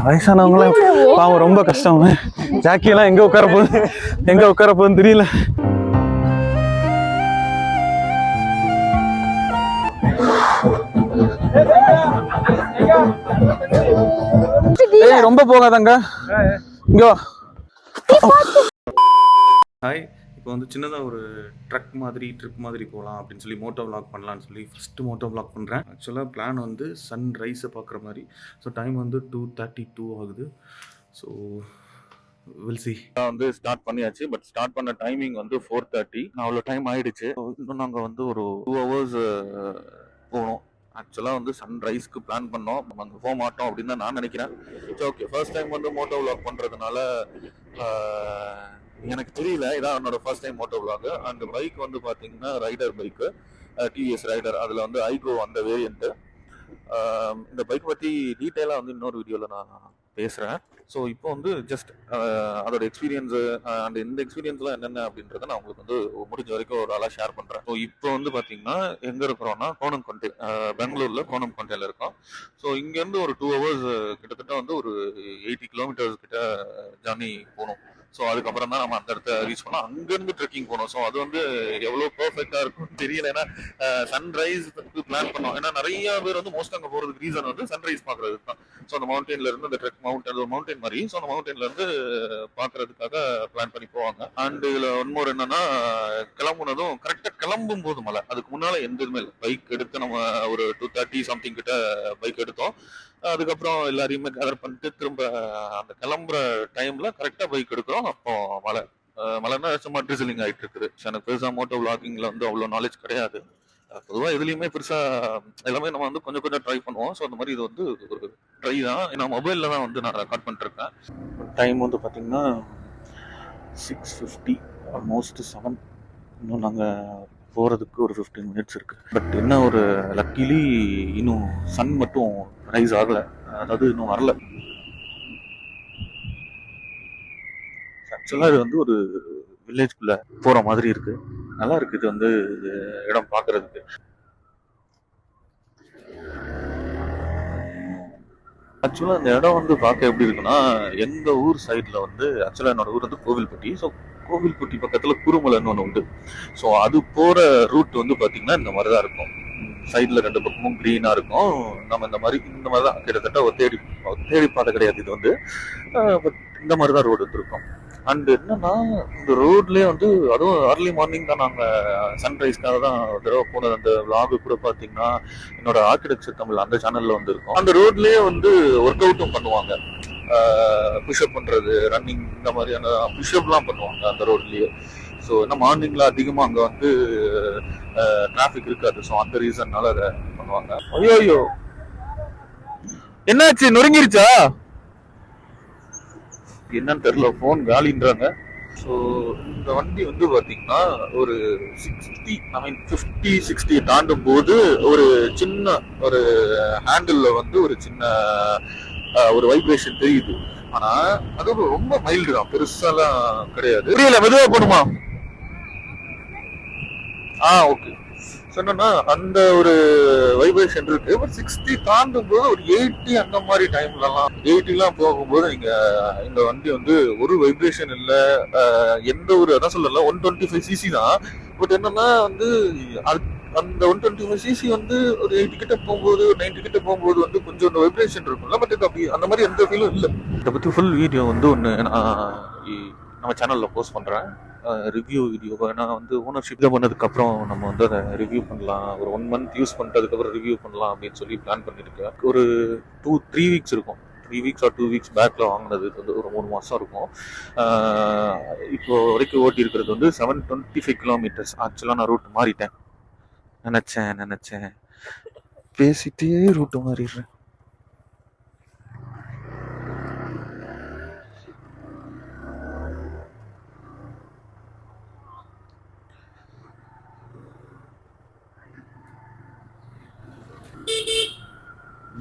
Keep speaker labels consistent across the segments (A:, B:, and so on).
A: வயசானவங்களாம் பாவம் ரொம்ப கஷ்டம். ஜாக்கியெல்லாம் எங்கே உட்கார போகுதுன்னு தெரியல. ரொம்ப போகாதங்க, இங்க வா. ஹாய், இப்போ வந்து சின்னதாக ஒரு ட்ரிப் மாதிரி போகலாம் அப்படின்னு சொல்லி மோட்டோ விளாக் பண்ணலான்னு சொல்லி ஃபஸ்ட்டு மோட்டோ விளாக் பண்ணுறேன். ஆக்சுவலாக பிளான் வந்து சன்ரைஸை பார்க்குற மாதிரி. ஸோ டைம் வந்து 2:32 ஆகுது. So will see. வந்து ஸ்டார்ட் பண்ணியாச்சு. பட் ஸ்டார்ட் பண்ண டைமிங் வந்து 4:30. நான் அவ்வளோ டைம் ஆயிடுச்சு. இன்னும் நாங்கள் வந்து ஒரு 2 hours போகணும். ஆக்சுவலாக வந்து சன்ரைஸ்க்கு பிளான் பண்ணோம். நம்ம அங்கே போக மாட்டோம் அப்படின்னு தான் நான் நினைக்கிறேன். ஸோ ஓகே, ஃபர்ஸ்ட் டைம் வந்து மோட்டோ விளாக் பண்ணுறதுனால எனக்கு தெரியல. இதான் என்னோட ஃபர்ஸ்ட் டைம் மோட்டோ விளாக். அந்த பைக் வந்து பார்த்தீங்கன்னா ரைடர் பைக்கு, டிவிஎஸ் ரைடர். அதில் வந்து ஐகோ அந்த வேரியண்ட்டு. இந்த பைக் பற்றி டீட்டெயிலாக வந்து இன்னொரு வீடியோவில் நான் பேசுகிறேன். ஸோ இப்போ வந்து ஜஸ்ட் அதோட எக்ஸ்பீரியன்ஸு அண்ட் இந்த எக்ஸ்பீரியன்ஸ்லாம் என்னென்ன அப்படின்றத நான் உங்களுக்கு வந்து முடிஞ்ச வரைக்கும் ஒரு ஆளாக ஷேர் பண்ணுறேன். ஸோ இப்போ வந்து பார்த்தீங்கன்னா எங்கே இருக்கிறோன்னா கோணம்கொண்டை, பெங்களூரில் கோணம்கொண்டையில் இருக்கோம். ஸோ இங்கேருந்து ஒரு 2 hours கிட்டத்தட்ட வந்து ஒரு 80 kilometers கிட்ட ஜர்னி போகணும். ஸோ அதுக்கப்புறம் தான் நம்ம அந்த இடத்த ரீச் பண்ணோம். அங்கேருந்து ட்ரெக்கிங் போனோம். ஸோ அது வந்து எவ்வளோ பர்ஃபெக்டாக இருக்கும்னு தெரியல. ஏன்னா சன்ரைஸ்க்கு பிளான் பண்ணோம். ஏன்னா நிறைய பேர் வந்து மோஸ்ட் அங்கே போகிறதுக்கு ரீசன் வந்து சன்ரைஸ் பார்க்குறது தான். ஸோ அந்த மவுண்டன்ல இருந்து அந்த ட்ரெக் மவுண்டன் மாதிரி, ஸோ அந்த மவுண்டன்ல இருந்து பார்க்கறதுக்காக பிளான் பண்ணி போவாங்க. அண்ட் இதில் ஒன்மோர் என்னன்னா, கிளம்புனதும் கரெக்டாக கிளம்பும் போது மழை. அதுக்கு முன்னால எந்த இதுவுமே இல்லை. பைக் எடுத்து நம்ம ஒரு 2:30 சம்திங் கிட்ட பைக் எடுத்தோம். அதுக்கப்புறம் எல்லாரையுமே கேதர் பண்ணிட்டு திரும்ப அந்த கிளம்புற டைம்ல கரெக்டா பைக் எடுக்கிறோம். அப்போ மழைன்னா சும்மா ட்ரிசிலிங் ஆயிட்டு இருக்குது. எனக்கு பெருசா மோட்டோ விளாகிங்ல வந்து அவ்வளோ நாலேஜ் கிடையாது. பொதுவாக எதுலையுமே பெருசா எல்லாமே நம்ம வந்து கொஞ்சம் கொஞ்சம் ட்ரை பண்ணுவோம். ஸோ அந்த மாதிரி இது வந்து ஒரு ட்ரை தான். நான் மொபைல்ல தான் வந்து நான் ரெக்கார்ட் பண்ணிட்டு இருக்கேன். டைம் வந்து பார்த்தீங்கன்னா 6:50, ஆல்மோஸ்ட் 7. இன்னும் நாங்கள் போகிறதுக்கு ஒரு 15 minutes இருக்குது. பட் என்ன ஒரு லக்கிலி இன்னும் சன் மட்டும் ரைஸ் ஆகலை, அதாவது இன்னும் வரல. ஆக்சுவலாக இது வந்து ஒரு வில்லேஜ்குள்ளே போகிற மாதிரி இருக்குது. நல்லா இருக்குது இது வந்து இடம் பார்க்குறதுக்கு. ஆக்சுவலாக அந்த இடம் வந்து பார்க்க எப்படி இருக்குன்னா, எங்கள் ஊர் சைடில் வந்து ஆக்சுவலாக என்னோட ஊர் வந்து கோவில்பட்டி. ஸோ கோவில்பட்டி பக்கத்தில் குருமலைன்னு ஒன்று உண்டு. ஸோ அது போகிற ரூட் வந்து பார்த்தீங்கன்னா இந்த மாதிரி தான் இருக்கும். சைடில் 2 பக்கமும் க்ரீனாக இருக்கும். நம்ம இந்த மாதிரி தான் கிட்டத்தட்ட ஒரு தேடி பாதை கிடையாது இது வந்து. பட் இந்த மாதிரி தான் ரோடு வந்துருக்கும். அண்ட் என்னன்னா, இந்த ரோட்லேயே வந்து அதுவும் அர்லி மார்னிங் தான் நாங்கள் சன்ரைஸ்க்காக தான் ஒரு தடவை போனது. அந்த விளாகு கூட பார்த்தீங்கன்னா என்னோட ஆர்கிடெக்சர் தமிழ் அந்த சேனலில் வந்து இருக்கும். அந்த ரோட்லேயே வந்து ஒர்க் அவுட்டும் பண்ணுவாங்க. புஷ்அப் பண்ணுறது, ரன்னிங், இந்த மாதிரியான புஷ்அப்லாம் பண்ணுவாங்க அந்த ரோட்லேயே. ஸோ என்ன மார்னிங்கில் அதிகமாக அங்கே வந்து டிராஃபிக் இருக்காது. ஸோ அந்த ரீசன்னால அதை பண்ணுவாங்க. ஐயோ என்னாச்சு, நொறுங்கிருச்சா என்னன்னு தெரியல, ஃபோன் காலின்றாங்க. ஸோ இந்த வண்டி வந்து பார்த்தீங்கன்னா ஒரு 50-60 தாண்டும் போது ஒரு சின்ன ஒரு ஹேண்டில் வந்து ஒரு சின்ன ஒரு வைப்ரேஷன் தெரியுது. ஆனா அது ரொம்ப மைல்டு தான், பெருசாலாம் கிடையாது. புரியல, மெதுவா போணுமா? ஓகே. சொன்னா அந்த ஒரு வைப்ரேஷன் இருக்கு. பட் 60 தாண்டும் போது ஒரு 80 அந்த மாதிரி டைம்லலாம் 80 போகும்போது நீங்க இந்த வண்டி வந்து ஒரு வைப்ரேஷன் இல்லை, எந்த ஒரு அதான் சொல்லல 125cc தான். பட் என்னன்னா வந்து அந்த 125cc வந்து ஒரு 80 கிட்ட போகும்போது, 90 கிட்ட போகும்போது வந்து கொஞ்சம் வைப்ரேஷன் இருக்கும்ல. பட் இது அப்படி அந்த மாதிரி எந்த ஃபீலும் இல்லை. இதை பற்றி ஃபுல் வீடியோ வந்து ஒன்று நம்ம சேனலில் போஸ்ட் பண்ணுறேன், ரிவ்யூ வீடியோ. ஏன்னா வந்து ஓனர்ஷிப் பண்ணதுக்கப்புறம் நம்ம வந்து அதை ரிவ்யூ பண்ணலாம். ஒரு 1 month யூஸ் பண்ணிட்டதுக்கப்புறம் ரிவ்யூ பண்ணலாம் அப்படின்னு சொல்லி பிளான் பண்ணியிருக்கேன். ஒரு 2-3 weeks இருக்கும். 3 weeks or 2 weeks பேக்கில் வாங்கினது வந்து ஒரு 3 மாதம் இருக்கும். இப்போ வரைக்கும் ஓட்டி இருக்கிறது வந்து 725 kilometers. ஆக்சுவலாக நான் ரூட் மாறிட்டேன். நினச்சேன் பேசிட்டே ரூட்டு மாறிடுறேன்.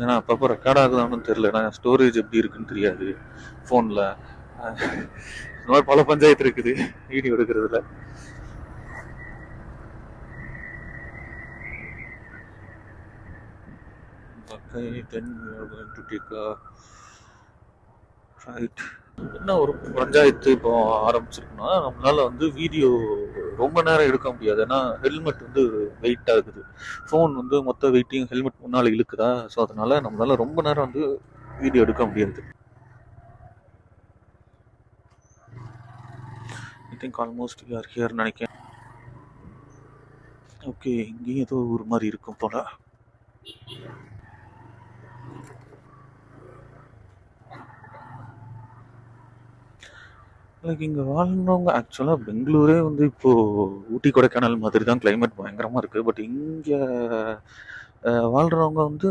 A: ஏன்னா அப்பப்போ ரெக்கார்ட் ஆகுதான்னு தெரியல. ஏன்னா ஸ்டோரேஜ் எப்படி இருக்குன்னு தெரியாது ஃபோனில். இந்த மாதிரி பல பஞ்சாயத்து இருக்குது வீடியோ எடுக்கிறதுல. Okay, then we are going to take a right. என்ன ஒரு பஞ்சாயத்து இப்போ ஆரம்பிச்சிருக்குன்னா, நம்மளால வந்து வீடியோ ரொம்ப நேரம் எடுக்க முடியாது. ஏன்னா ஹெல்மெட் வந்து வெயிட்டாக இருக்குது. ஃபோன் வந்து மொத்த வெயிட்டையும் ஹெல்மெட் முன்னால் இழுக்குதா. ஸோ அதனால நம்மளால ரொம்ப நேரம் வந்து வீடியோ எடுக்க முடியாது. I think almost we are here நினைக்கிறேன். ஓகே, இங்கேயும் ஏதோ ஒரு மாதிரி இருக்கும் போல. லைக் இங்கே வாழ்ந்தவங்க ஆக்சுவலாக பெங்களூரே வந்து இப்போது ஊட்டி கொடைக்கானல் மாதிரி தான் கிளைமேட் பயங்கரமாக இருக்குது. பட் இங்கே வாழ்கிறவங்க வந்து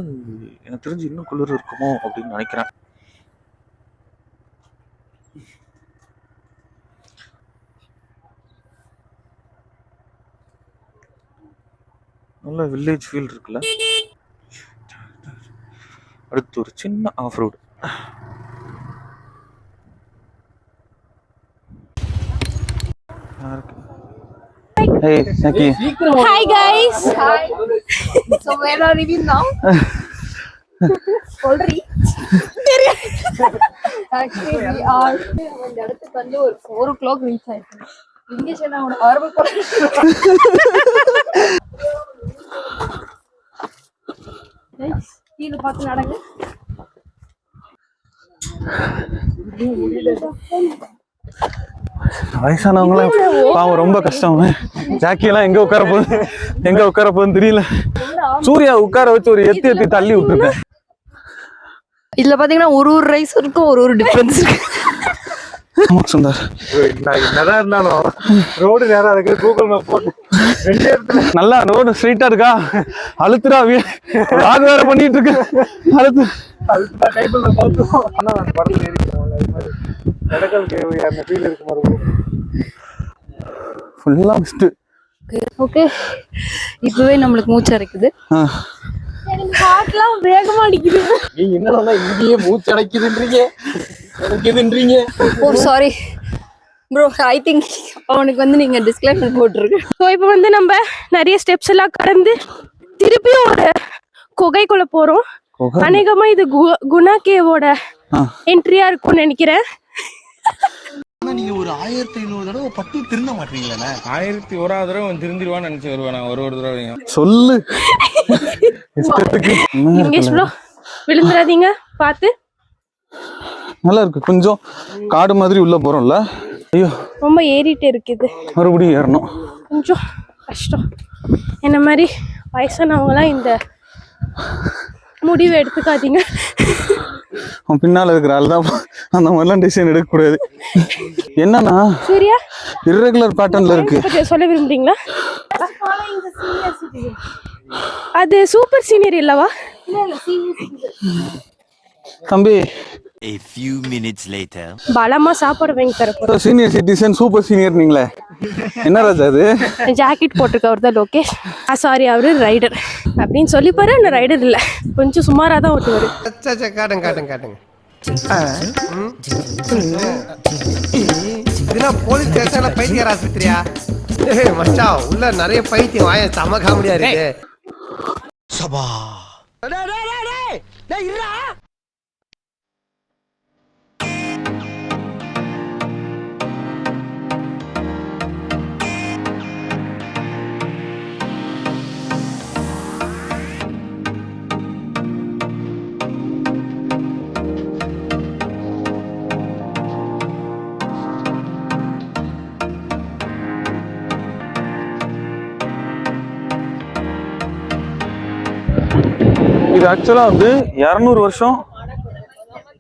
A: எனக்கு தெரிஞ்சு இன்னும் குளிர் இருக்குமோ அப்படின்னு நினைக்கிறேன். நல்ல வில்லேஜ் ஃபீல் இருக்குல்ல. அடுத்து ஒரு சின்ன off road.
B: Hey, Naki.
C: Hi guys. Hi. So where are we now? Already. Actually we are இந்த இடத்துக்கு வந்து ஒரு 4 o'clock ரீச் ஆயிட்டோம். இங்க சேனா ஒரு ஆர்வம் போறேன். Guys, கீழ பார்த்து நடங்க.
B: வயசானவங்களாம் பாவம் ரொம்ப கஷ்டம். ஜாக்கி எல்லாம் எங்க உட்கார போகுதுன்னு தெரியல. சூர்யா உட்கார வச்சு ஒரு எத்தி தள்ளி விட்டுருக்கேன்.
C: இதுல பாத்தீங்கன்னா ஒரு ரைஸ் இருக்கும், ஒரு டிஃபரன்ஸ் இருக்கு.
B: சுந்தர்
D: என்னதான் இருந்தாலும் ரோடு நேரம் இருக்கு. கூகுள் மேப் போட்டு
B: நல்லா ரோடு ஸ்ட்ரைட்டா இருக்கா. அழுத்துறா ஆகு வேற பண்ணிட்டு இருக்கு. அழுத்து
D: டைபிள்ல பார்த்துவோம். ஆனா அந்த படத்துல இடங்களுக்கு அந்த ஃபீல் இருக்கு. மறுபடியும்
B: ஃபுல்லா மிஸ்ட்.
C: ஓகே, இப்பவே நம்மளுக்கு மூச்சு அடைக்குது. ஹார்ட்லாம் வேகமா அடிக்குது.
D: நீங்க என்னன்னா இங்கேயே மூச்சு அடைக்குதுன்றீங்க, அடைக்குதுன்றீங்க.
C: ஓ சாரி ப்ரோ, ஐ திங்க் அவனுக்கு வந்து நீங்க டிஸ்க்ளைமர் போட்டுருக்கு.
E: ஸோ இப்போ வந்து நம்ம நிறைய ஸ்டெப்ஸ் எல்லாம் கடந்து திருப்பியும் ஒரு குகைக்குள்ள போறோம். அநேகமா இது குணா கேவோட என்ட்ரியா இருக்கும்னு நினைக்கிறேன்.
F: நீங்க ஒரு 1500 தடவை பட்டு திருந்த மாட்டீங்களா?
D: 1001 தடவை திருந்திருவான்னு நினைச்சு வருவேன் நான். ஒரு தடவை
B: சொல்லு.
E: இங்கேஷ் ப்ரோ விழுந்துடாதீங்க பார்த்து.
B: நல்லா இருக்கு. கொஞ்சம் காடு மாதிரி உள்ள போறோம்ல. ஐயோ
E: ரொம்ப ஏறிட்டே இருக்குது.
B: மறுபடியும் ஏறணும்.
E: கொஞ்சம் கஷ்டம். என்ன மாதிரி வயசானவங்களாம் இந்த முடிவு எடுத்துக்காதீங்க.
B: அவன் பின்னால இருக்கிற ஆள் தான் அந்த மாதிரிலாம் டிசைன் எடுக்கக்கூடாது. என்னன்னா
E: சூர்யா
B: இர்ரெகுலர் பேட்டர்ன்ல இருக்கு.
E: சொல்ல விரும்புறீங்களா? அது சூப்பர் சீனியர் இல்லவா
B: தம்பி?
F: A few minutes later.
E: பலமா சாப்பாடு வாங்கி தரப்போம்.
B: சீனியர் சிட்டிசன் சூப்பர் சீனியர் நீங்களே. என்ன ராஜா அது?
E: ஜாக்கெட் போட்டிருக்கவர் தான் லோகேஷ். சாரி, அவரு ரைடர் அப்படின்னு சொல்லி பாரு. அந்த ரைடர் இல்ல, கொஞ்சம் சுமாரா தான் ஓட்டுவாரு.
D: காட்டுங்க. இதெல்லாம் போலீஸ் ஸ்டேஷன்ல பைத்தியர் ஆஸ்பத்திரியா? மச்சான் உள்ள நிறைய பைத்தியம் வாய சம காமெடியா இருக்கு.
F: சபா.
B: இது ஆக்சுவலா வந்து 200 வருஷம்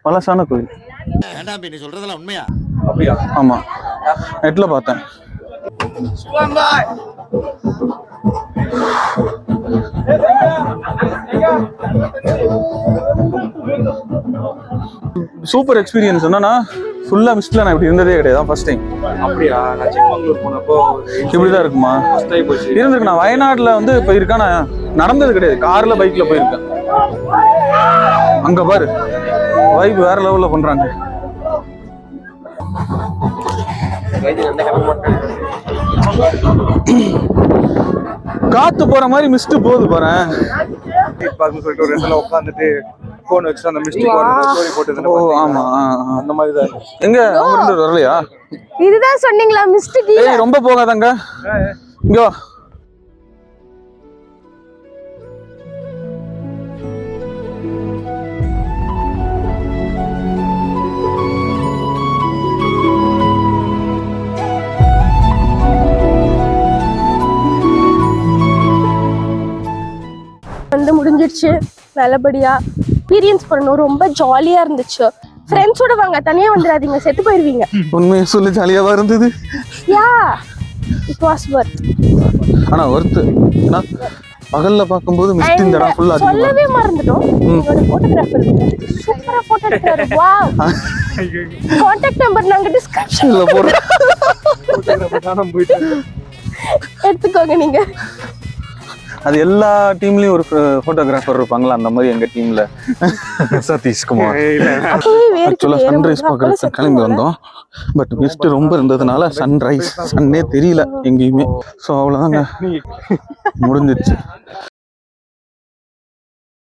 B: பழசான கோயில்.
F: வேண்டாம், நீ சொல்றதெல்லாம் உண்மையா?
B: அப்படியா? ஆமா, நெட்ல பார்த்தேன். Super experience. என்னன்னா ஃபுல்லா மிஸ்ட்ல நான் இப்படி இருந்ததே கிடையாது. First time.
D: அப்படியா? நான் சிக்மங்களூர் போனப்போ
B: இப்படிதான் இருக்குமா? இருந்திருக்கு. நான் வயநாடுல வந்து போயிருக்கேன். நான் நடந்தது கிடையாது. கார்ல பைக்ல போயிருக்கேன். அங்க பாரு வைப் வேற லெவல்ல பண்றாங்க. காத்து போற மாதிரி மிஸ்ட் போகுது பாரு.
D: சொல்லிட்டு ஒரு இடத்துல உட்காந்துட்டு
G: ஐபோன் வச்சு அந்த மிஸ்டிக் ஸ்டோரி போட்டு
B: ஓ ஆமா
G: அந்த மாதிரி தான்.
B: எங்க அவங்க 2 பேரும் வரலையா?
E: இதுதான் சொன்னீங்களா மிஸ்டேக்?
B: ஏய் ரொம்ப போகாதங்க, இங்க வா.
E: வந்து முடிஞ்சிடுச்சு நல்லபடியா. எக்ஸ்பீரியன்ஸ் பண்ணணும், ரொம்ப ஜாலியா இருந்துச்சு. ஃப்ரெண்ட்ஸோட வாங்க, தனியா வந்துடாதீங்க, செத்து போயிருவீங்க.
B: உண்மையை சொல்லி ஜாலியாவா இருந்தது.
E: Yeah it was Worth.
B: ஆனா ஒர்த்து, ஏன்னா பகல்ல பாக்கும்போது மிஸ்ட் இந்த இடம் ஃபுல்லா
E: சொல்லவே மறந்துட்டோம். உங்களோட போட்டோகிராஃபர் சூப்பரா போட்டோ எடுத்தாரு. வாவ். கான்டாக்ட் நம்பர் நாங்க டிஸ்கிரிப்ஷன்ல
B: போடுறோம்,
E: எடுத்துக்கோங்க நீங்க.
B: அது எல்லா டீம்லயும் ஒரு போட்டோகிராஃபர் இருப்பாங்களா, அந்த மாதிரி எங்க டீம்ல சதீஷ்குமார். ஆக்சுவலா சன்ரைஸ் பாக்குறதுக்கு கிளம்பி வந்தோம், பட் மிஸ்ட் ரொம்ப இருந்ததுனால சன்ரைஸ் சன்னே தெரியல எங்கேயுமே. ஸோ அவ்வளோதாங்க, முடிஞ்சிச்சு.